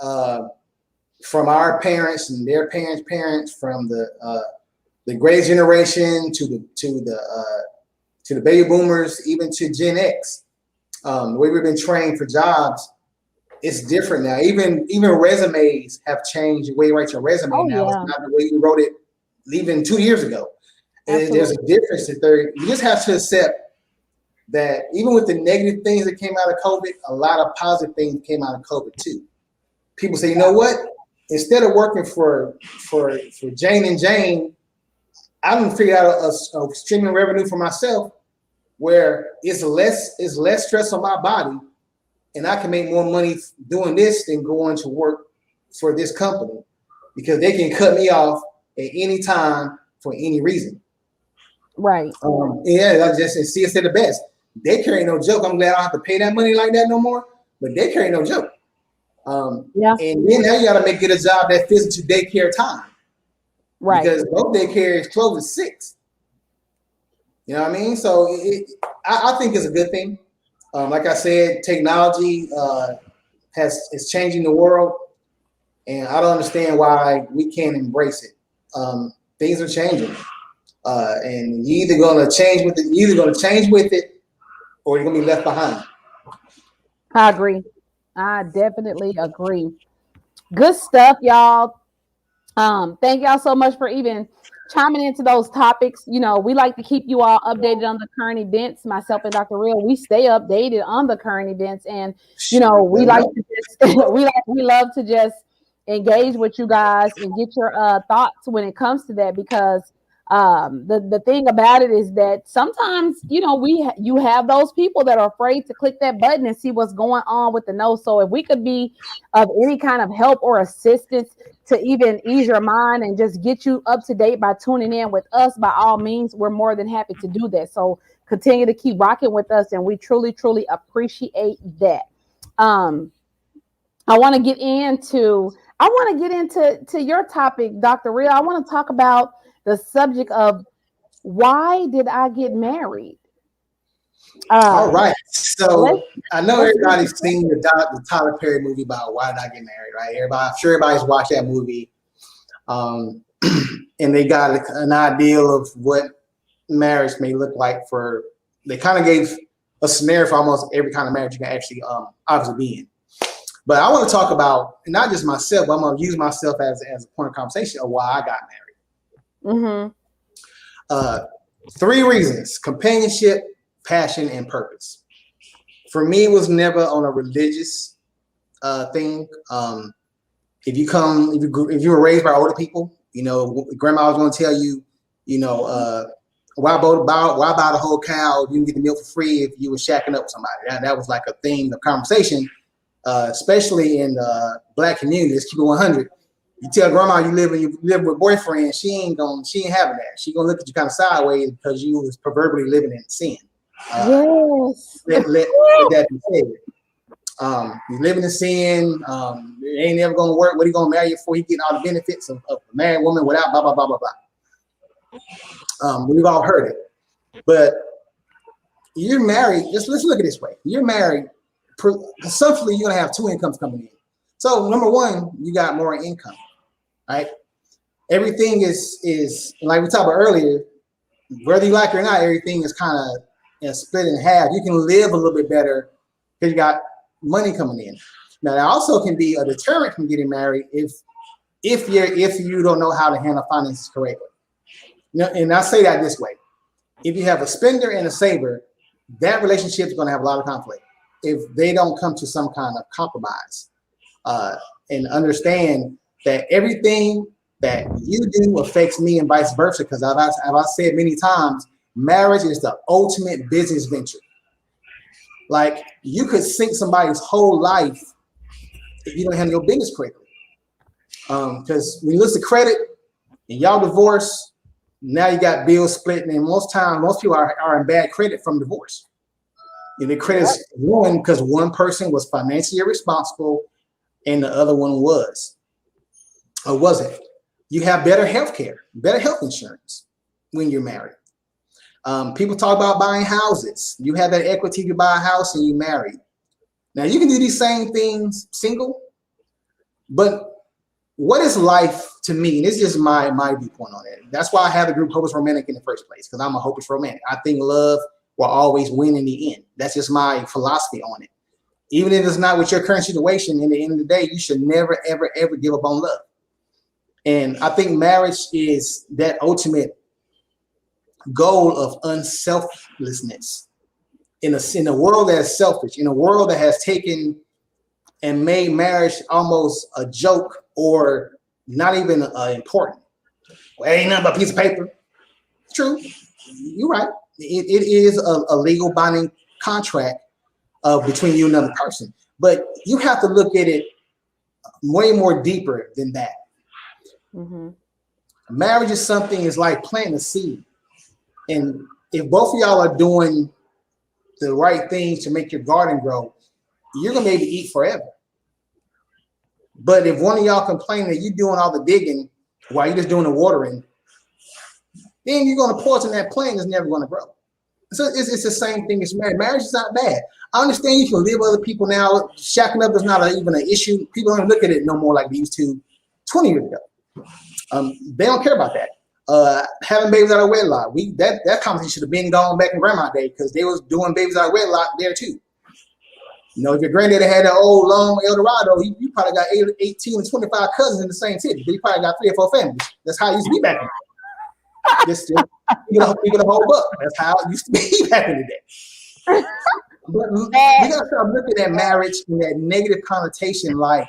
from our parents and their parents, from the greatest generation to the baby boomers, even to Gen X. The way we've been trained for jobs, it's different now. Even resumes have changed. The way you write your resume now is not the way you wrote it even 2 years ago. And there's a difference. You just have to accept that even with the negative things that came out of COVID, a lot of positive things came out of COVID too. People say, you know what? Instead of working for Jane and Jane, I done figured out a streaming revenue for myself where it's less stress on my body, and I can make more money doing this than going to work for this company because they can cut me off at any time for any reason. Right. I just see it said the best. Daycare ain't no joke. I'm glad I don't have to pay that money like that no more. But daycare ain't no joke. And then now you got to get a job that fits into daycare time. Right. Because most daycare is closed at 6. You know what I mean? So I think it's a good thing. Like I said, technology is changing the world, and I don't understand why we can't embrace it. Things are changing, and you're either going to change with it, or you're going to be left behind. I agree. I definitely agree. Good stuff, y'all. Thank y'all so much for even chiming into those topics. We like to keep you all updated on the current events. Myself and Dr. Real, we stay updated on the current events, and we like to just we love to just engage with you guys and get your thoughts when it comes to that, because the thing about it is that sometimes you have those people that are afraid to click that button and see what's going on with the nose. So if we could be of any kind of help or assistance to even ease your mind and just get you up to date by tuning in with us, by all means, we're more than happy to do that. So continue to keep rocking with us, and we truly appreciate that. I want to get into your topic, Dr. Real. I want to talk about the subject of why did I get married? All right. So I know everybody's seen the Tyler Perry movie about Why Did I Get Married, right? I'm sure everybody's watched that movie. And they got an idea of what marriage may look like they kind of gave a scenario for almost every kind of marriage you can actually obviously be in. But I want to talk about not just myself, but I'm going to use myself as a point of conversation of why I got married. 3 reasons: companionship, passion, and purpose. For me, it was never on a religious thing. If you were raised by older people, grandma was going to tell you, why buy the whole cow? You can get the milk for free if you were shacking up with somebody. That was like a thing of conversation, especially in Black communities. Keep it 100. You tell grandma you live with a boyfriend, she ain't having that. She gonna look at you kind of sideways because you was proverbially living in sin. Yes. Let that be said. You're living in sin. It ain't never gonna work. What are you gonna marry you for? You getting all the benefits of a married woman without blah blah blah blah blah. We've all heard it, but you're married. Just let's look at it this way. You're married. Essentially, you're gonna have two incomes coming in. So number one, you got more income, right? Everything is like we talked about earlier. Whether you like it or not, everything is kind of split in half. You can live a little bit better because you got money coming in. Now, that also can be a deterrent from getting married if you don't know how to handle finances correctly. And I say that this way: if you have a spender and a saver, that relationship is going to have a lot of conflict if they don't come to some kind of compromise and understand that everything that you do affects me and vice versa. Because as I've said many times, marriage is the ultimate business venture. Like, you could sink somebody's whole life if you don't handle your business correctly. Because when you list the credit and y'all divorce, now you got bills splitting, and most people are in bad credit from divorce. And the credit's ruined because one person was financially irresponsible and the other one was or wasn't. You have better health care, better health insurance when you're married. People talk about buying houses. You have that equity to buy a house and you married. Now, you can do these same things single, but what is life to me? And this is just my viewpoint on it. That's why I have the group Hopeless Romantic in the first place, because I'm a hopeless romantic. I think love will always win in the end. That's just my philosophy on it. Even if it's not with your current situation, in the end of the day, you should never, ever, ever give up on love. And I think marriage is that ultimate goal of unselflessness in a world that is selfish, in a world that has taken and made marriage almost a joke or not even important. Well, ain't nothing but a piece of paper. True, you're right. It is a legal binding contract between you and another person, but you have to look at it way more deeper than that. Mm-hmm. Marriage is something is like planting a seed, and if both of y'all are doing the right things to make your garden grow, you're gonna be able to eat forever. But if one of y'all complain that you're doing all the digging while you're just doing the watering, then you're gonna poison that plant. It's never gonna grow. So it's the same thing as marriage. Marriage is not bad. I understand you can live with other people now. Shacking up is not even an issue. People don't look at it no more like they used to 20 years ago. They don't care about that. Having babies out of wedlock, that conversation should have been gone back in grandma's day, because they was doing babies out of wedlock there too. You know, if your granddaddy had that old long Eldorado, you probably got 18 and 25 cousins in the same city, but you probably got 3 or 4 families. That's how it used to be back then. Just you get a whole buck. That's how it used to be back in the day. But we gotta start looking at marriage in that negative connotation. Like,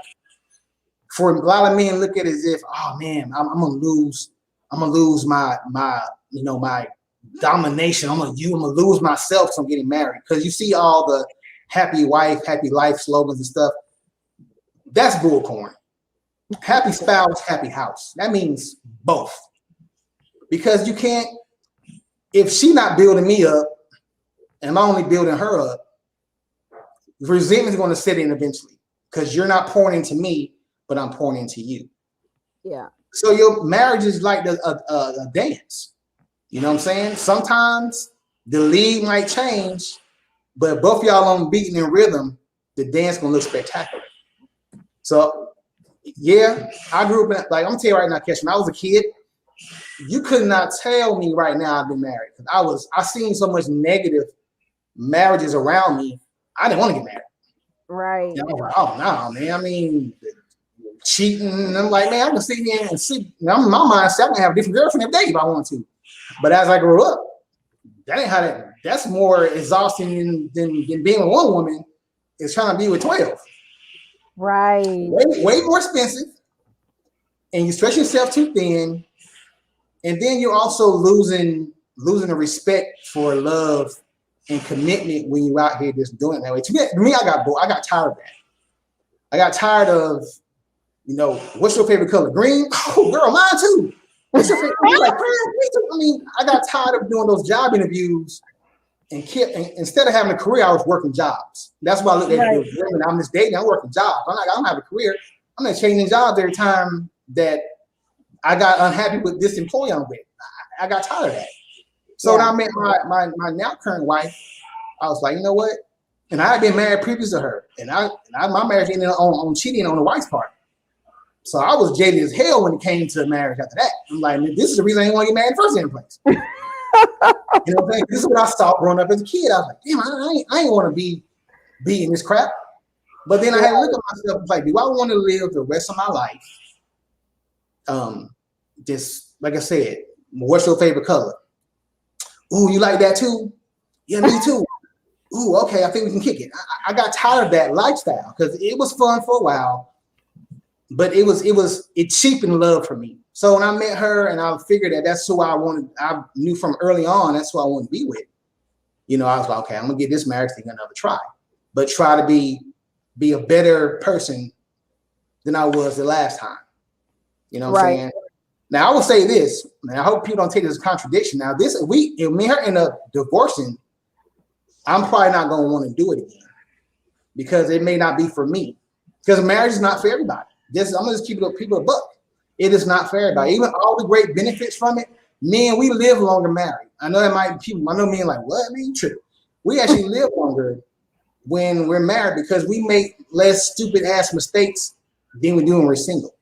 for a lot of men, look at it as if, oh man, I'm gonna lose my my domination. I'm gonna lose myself from getting married. Because you see all the happy wife, happy life slogans and stuff. That's bullcorn. Happy spouse, happy house. That means both. Because you can't, if she's not building me up and I'm only building her up, resentment is going to set in eventually, because you're not pouring into me, but I'm pouring into you. Yeah. So your marriage is like a dance. You know what I'm saying? Sometimes the lead might change, but both y'all on beating in rhythm, the dance gonna look spectacular. So yeah, I grew up like, I'm gonna tell you right now, Kesh, when I was a kid, you could not tell me right now I've been married, because I seen so much negative marriages around me. I didn't want to get married. Right. And I was like, oh no, man. I mean, cheating. And I'm like, man, I can sit here and sleep. My mindset, I can have a different girlfriend every day if I want to. But as I grew up, that ain't how that's more exhausting than being with one woman is trying to be with 12. Right. Way more expensive. And you stretch yourself too thin. And then you're also losing the respect for love and commitment when you're out here just doing it that way. To me, I got bored. I got tired of that. I got tired of, what's your favorite color? Green? Oh, girl, mine too. What's your favorite color? Like, I mean, I got tired of doing those job interviews and instead of having a career, I was working jobs. That's why I look at women. I'm just dating. I'm working jobs. I don't have a career. I'm not changing jobs every time that I got unhappy with this employee I'm with. I got tired of that. So when I met my now current wife, I was like, you know what? And I had been married previous to her, and my marriage ended on cheating on the wife's part. So I was jaded as hell when it came to marriage after that. I'm like, this is the reason I didn't want to get married in the first place. You know what I'm saying? This is what I saw growing up as a kid. I was like, damn, I ain't want to be in this crap. But then I had to look at myself and like, do I want to live the rest of my life? Just like I said, what's your favorite color? Ooh, you like that too? Yeah, me too. Ooh, okay, I think we can kick it. I got tired of that lifestyle because it was fun for a while, but it cheapened love for me. So when I met her and I figured that that's who I wanted, I knew from early on that's who I wanted to be with. You know, I was like, okay, I'm gonna get this marriage thing another try, but try to be a better person than I was the last time. You know what I'm saying? Now I will say this, and I hope people don't take this as a contradiction. Now, if me and her end up divorcing, I'm probably not gonna want to do it again because it may not be for me. Because marriage is not for everybody. I'm gonna just keep it people a buck. It is not for everybody. Even all the great benefits from it, men, we live longer married. I know that might be people. I know men like, what? Man, you tripping. We actually live longer when we're married because we make less stupid ass mistakes than we do when we're single.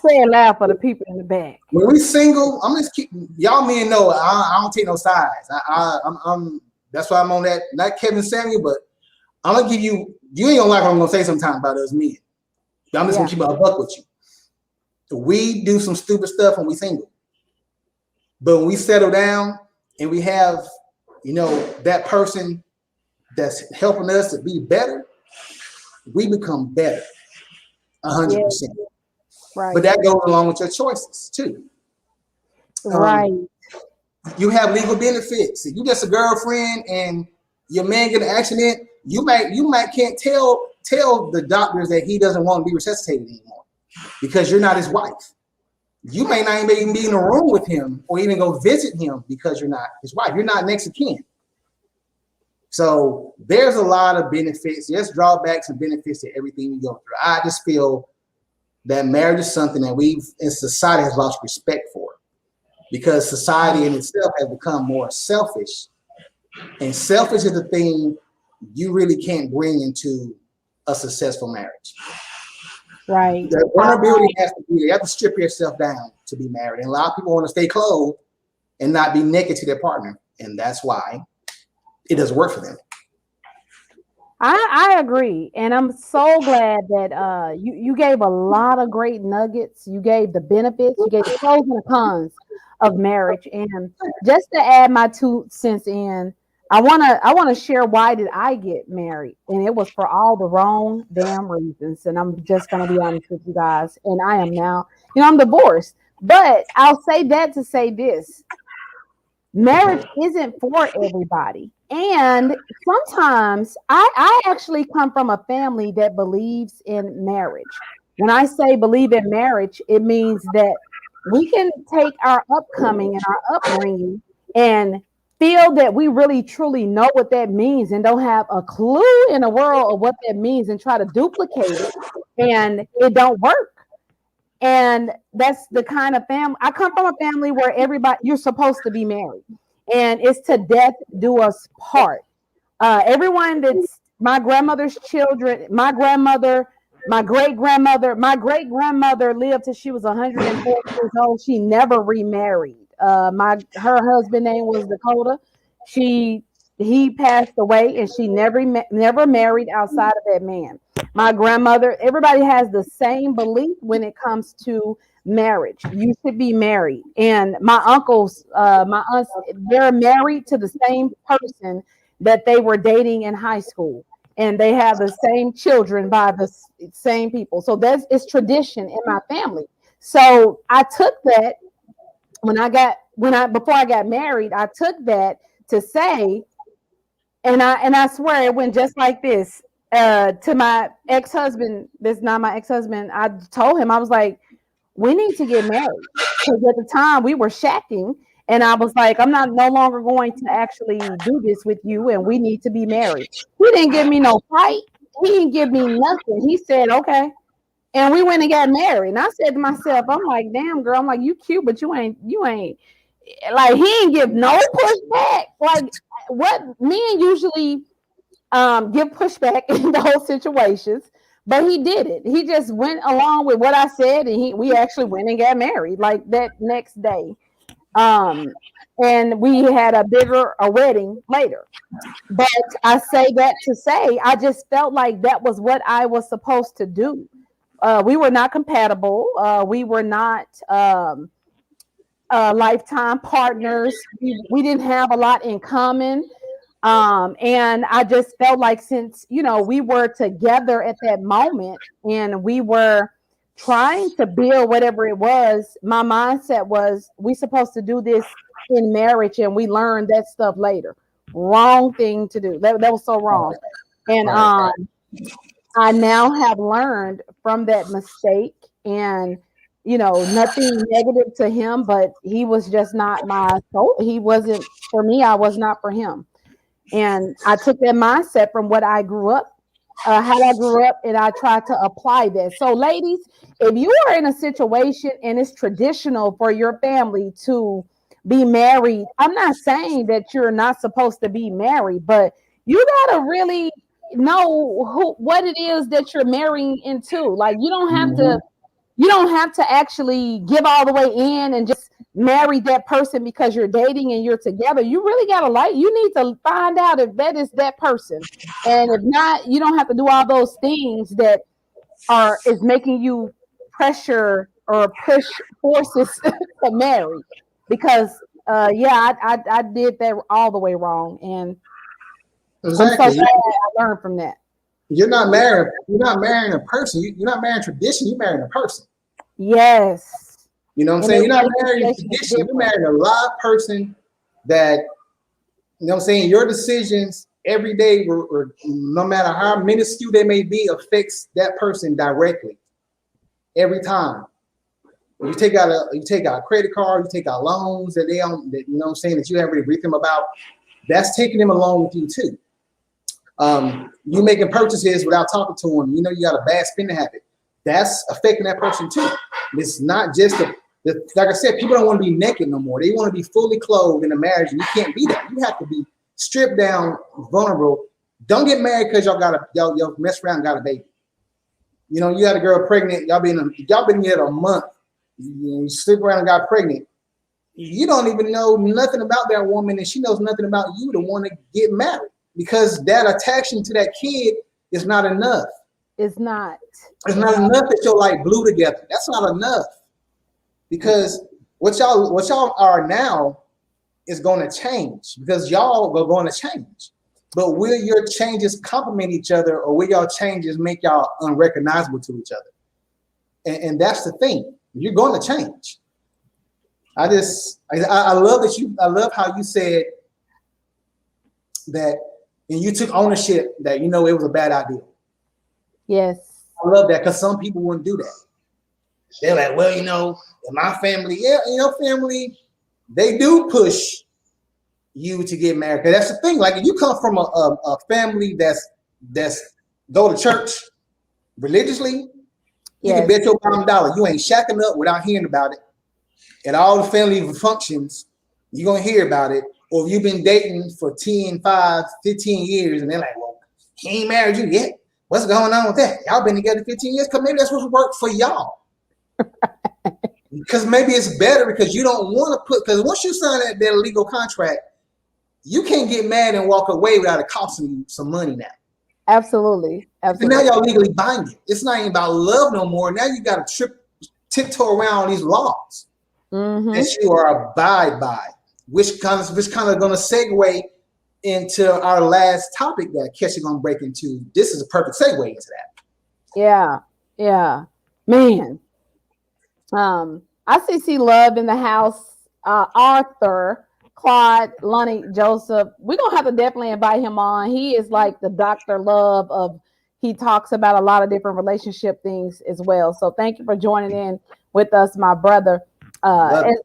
Say it loud for the people in the back. When we single, I'm just keep y'all men know I don't take no sides. I'm that's why I'm on that, not Kevin Samuel, but I'm gonna give you ain't gonna like what I'm gonna say sometime about us men. I'm just gonna keep a buck with you. We do some stupid stuff when we single. But when we settle down and we have, you know, that person that's helping us to be better, we become better 100%. Right. But that goes along with your choices too. Right. You have legal benefits. If you just a girlfriend and your man get an accident, you might can't tell the doctors that he doesn't want to be resuscitated anymore because you're not his wife. You may not even be in a room with him or even go visit him because you're not his wife. You're not next of kin. So there's a lot of benefits. There's drawbacks and benefits to everything we go through. I just feel that marriage is something that in society has lost respect for because society in itself has become more selfish. And selfish is the thing you really can't bring into a successful marriage. Right. The vulnerability has to be there. You have to strip yourself down to be married. And a lot of people want to stay clothed and not be naked to their partner. And that's why it doesn't work for them. I agree. And I'm so glad that you gave a lot of great nuggets. You gave the benefits, you gave the pros and the cons of marriage. And just to add my 2 cents in, I wanna share why did I get married. And it was for all the wrong damn reasons. And I'm just gonna be honest with you guys. And I am now, I'm divorced. But I'll say that to say this. Marriage isn't for everybody. And sometimes I actually come from a family that believes in marriage. When I say believe in marriage, it means that we can take our upcoming and our upbringing and feel that we really truly know what that means and don't have a clue in the world of what that means and try to duplicate it, and it don't work. And that's the kind of family I come from, a family where you're supposed to be married. And it's to death do us part. Everyone that's my grandmother's children, my grandmother, my great grandmother lived till she was 104 years old. She never remarried. Her husband name was Dakota. He passed away, and she never married outside of that man. My grandmother. Everybody has the same belief when it comes to marriage. You should be married. And my uncles, my aunts, they're married to the same person that they were dating in high school, and they have the same children by the same people. So it's tradition in my family. So I took that before I got married. I took that to say, and I swear it went just like this. To my ex-husband, that's not my ex-husband. I told him, I was like, we need to get married, because at the time we were shacking, and I was like, I'm no longer going to actually do this with you, and we need to be married. He didn't give me no fight. He didn't give me nothing. He said, okay. And we went and got married. And I said to myself, I'm like, damn girl, I'm like, you cute, but you ain't. like he didn't give no pushback. Like what men usually give pushback in those situations, but he did it. He just went along with what I said, and we actually went and got married like that next day. Um, and we had a wedding later. But I say that to say I just felt like that was what I was supposed to do. We were not compatible. We were not lifetime partners. We didn't have a lot in common. And I just felt like since, we were together at that moment and we were trying to build whatever it was, my mindset was we supposed to do this in marriage and we learned that stuff later. Wrong thing to do. That was so wrong. And Right. I now have learned from that mistake and nothing negative to him, but he was just not my soul. He wasn't for me. I was not for him. And I took that mindset from what I grew up, how I grew up, and I tried to apply that. So, ladies, if you are in a situation and it's traditional for your family to be married, I'm not saying that you're not supposed to be married, but you gotta really know what it is that you're marrying into. Like you don't have to actually give all the way in and just marry that person because you're dating and you're together. You really got to you need to find out if that is that person. And if not, you don't have to do all those things that is making you pressure or push forces to marry. Because I did that all the way wrong. And I'm so Exactly. glad I learned from that. You're not marrying. You're not marrying a person. You're not marrying tradition. You're marrying a person. Yes. You know what I'm And saying? the You're not marrying manifestation is tradition. You're different. marrying a live person that, you know what I'm saying, your decisions every day, no matter how minuscule they may be, affects that person directly every time. You take out a credit card, you take out loans that they don't, that, you know what I'm saying, that you haven't really briefed them about. That's taking them along with you too. You making purchases without talking to them. You know you got a bad spending habit. That's affecting that person too. It's not just like I said, people don't want to be naked no more. They want to be fully clothed in a marriage, and you can't be that. You have to be stripped down, vulnerable. Don't get married because y'all mess around and got a baby. You know, you got a girl pregnant. Y'all been here a month. You stick around and got pregnant. You don't even know nothing about that woman, and she knows nothing about you to want to get married because that attraction to that kid is not enough. It's not. It's not enough that you're like glue together. That's not enough because what y'all are now is going to change because y'all are going to change. But will your changes complement each other, or will y'all changes make y'all unrecognizable to each other? And that's the thing. You're going to change. I love I love how you said that, and you took ownership that it was a bad idea. Yes. I love that because some people wouldn't do that. They're like, well, in my family, family, they do push you to get married. Because that's the thing. Like, if you come from a family that's go to church religiously, you can bet your bottom dollar you ain't shacking up without hearing about it. At all the family functions, you're going to hear about it. Or if you've been dating for 10, 5, 15 years, and they're like, well, he ain't married you yet. What's going on with that? Y'all been together 15 years? Because maybe that's what worked for y'all. Because maybe it's better because you don't want to because once you sign that legal contract, you can't get mad and walk away without it costing you some money now. Absolutely. And now y'all legally binding. It's not even about love no more. Now you got to tiptoe around these laws that you are abide by, which kind of going to segue into our last topic that Kesha going to break into. This is a perfect segue into that. Yeah, man. I see love in the house. Arthur, Claude, Lonnie, Joseph. We're gonna have to definitely invite him on. He is like the Dr. Love of. He talks about a lot of different relationship things as well. So thank you for joining in with us, my brother. And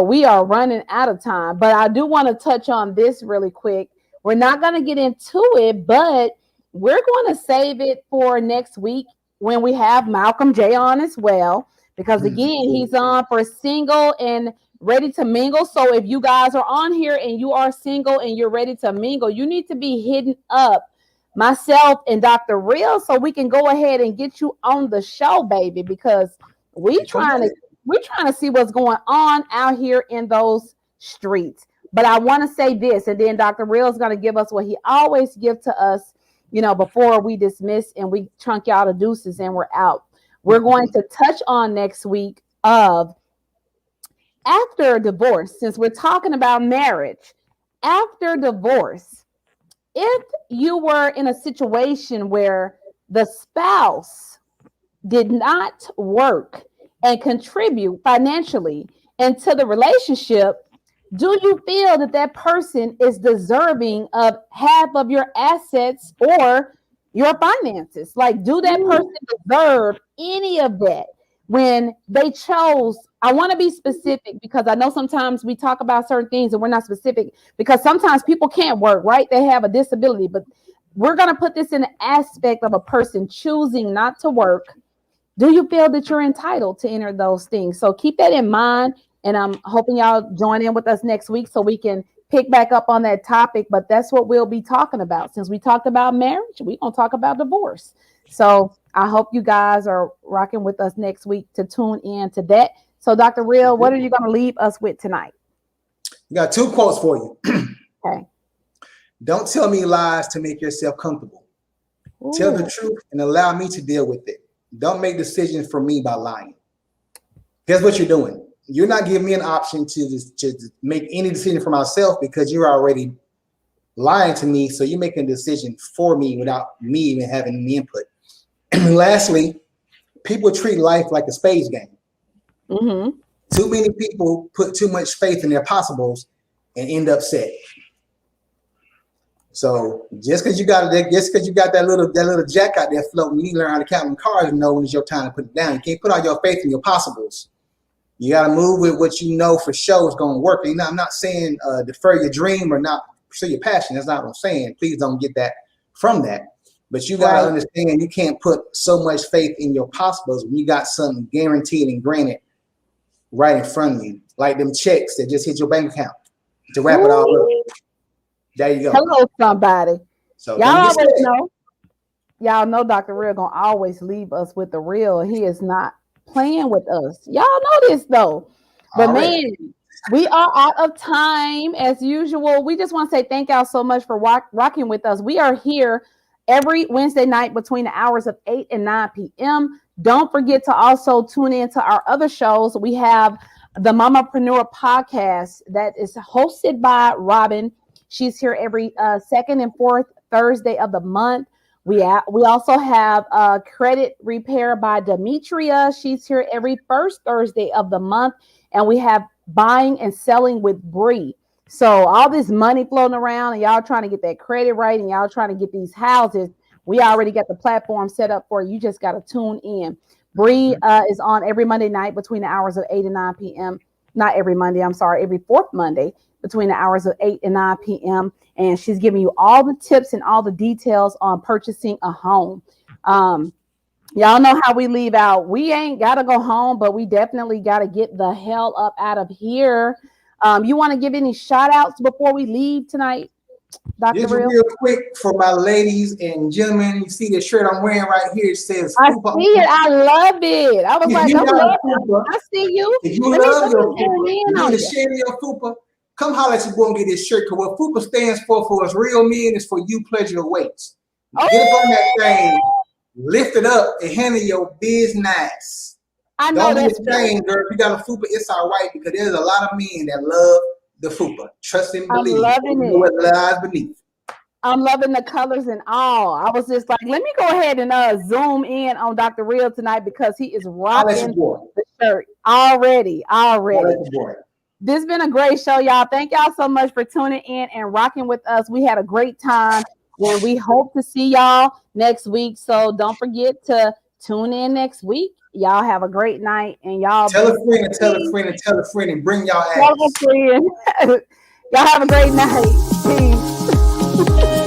we are running out of time, but I do want to touch on this really quick. We're not going to get into it, but we're going to save it for next week when we have Malcolm J on as well, because again, he's on for single and ready to mingle. So if you guys are on here and you are single and you're ready to mingle, you need to be hitting up myself and Dr. Real so we can go ahead and get you on the show, baby, because we're trying to see what's going on out here in those streets. But I want to say this, and then Dr. Real is going to give us what he always gives to us, before we dismiss and we chunk y'all to deuces and we're out. We're going to touch on next week of after divorce, since we're talking about marriage. After divorce, if you were in a situation where the spouse did not work and contribute financially into the relationship, do you feel that that person is deserving of half of your assets or your finances? Like, do that person deserve any of that when they chose? I want to be specific because I know sometimes we talk about certain things and we're not specific because sometimes people can't work, right? They have a disability, but we're going to put this in the aspect of a person choosing not to work. Do you feel that you're entitled to enter those things? So keep that in mind. And I'm hoping y'all join in with us next week so we can pick back up on that topic. But that's what we'll be talking about. Since we talked about marriage, we're going to talk about divorce. So I hope you guys are rocking with us next week to tune in to that. So Dr. Real, what are you going to leave us with tonight? I got 2 quotes for you. Okay. Don't tell me lies to make yourself comfortable. Ooh. Tell the truth and allow me to deal with it. Don't make decisions for me by lying. Guess what you're doing? You're not giving me an option to make any decision for myself because you're already lying to me. So you're making a decision for me without me even having any input. And lastly, people treat life like a spades game. Mm-hmm. Too many people put too much faith in their possibles and end up set. So just because you got that little jack out there floating, you learn how to count them cards and know when it's your time to put it down. You can't put all your faith in your possibles. You got to move with what you know for sure is going to work. And I'm not saying defer your dream or not pursue your passion. That's not what I'm saying. Please don't get that from that. But you got to understand you can't put so much faith in your possibles when you got something guaranteed and granted right in front of you, like them checks that just hit your bank account. To wrap it all up, there you go. Hello, somebody. So y'all know Dr. Real gonna always leave us with the real. He is not playing with us. Y'all know this though. But man, we are out of time as usual. We just want to say thank y'all so much for rocking with us. We are here every Wednesday night between the hours of 8 and 9 p.m. Don't forget to also tune in to our other shows. We have the Mamapreneur podcast that is hosted by Robin. She's here every second and fourth Thursday of the month. We also have Credit Repair by Demetria. She's here every first Thursday of the month. And we have Buying and Selling with Bree. So all this money floating around and y'all trying to get that credit right and y'all trying to get these houses, we already got the platform set up for you. You just got to tune in. Bree is on every Monday night between the hours of 8 and 9 p.m. Not every Monday, I'm sorry, every fourth Monday between the hours of 8 and 9 p.m. And she's giving you all the tips and all the details on purchasing a home. Y'all know how we leave out. We ain't got to go home, but we definitely got to get the hell up out of here. You want to give any shout outs before we leave tonight, Dr. Just Real? Real quick for my ladies and gentlemen, you see the shirt I'm wearing right here. It says I see it. I love it. I was like, I see you. If you love your FUPA, you want to share your FUPA, come holler at your boy and get this shirt. Because what FUPA stands for us real men, is for you pleasure the weights. Get up on that thing, lift it up, and handle your business. I know that's thing, girl. If you got a FUPA, it's all right because there's a lot of men that love the FUPA. Trust and believe. I'm loving it. What lies beneath. I'm loving the colors and all. I was just like, let me go ahead and zoom in on Dr. Real tonight because he is rocking the shirt already. This has been a great show, y'all. Thank y'all so much for tuning in and rocking with us. We had a great time and we hope to see y'all next week. So don't forget to tune in next week. Y'all have a great night and y'all tell a friend and tell a friend and tell a friend and bring y'all ass. Tell a friend. Y'all have a great night. Peace.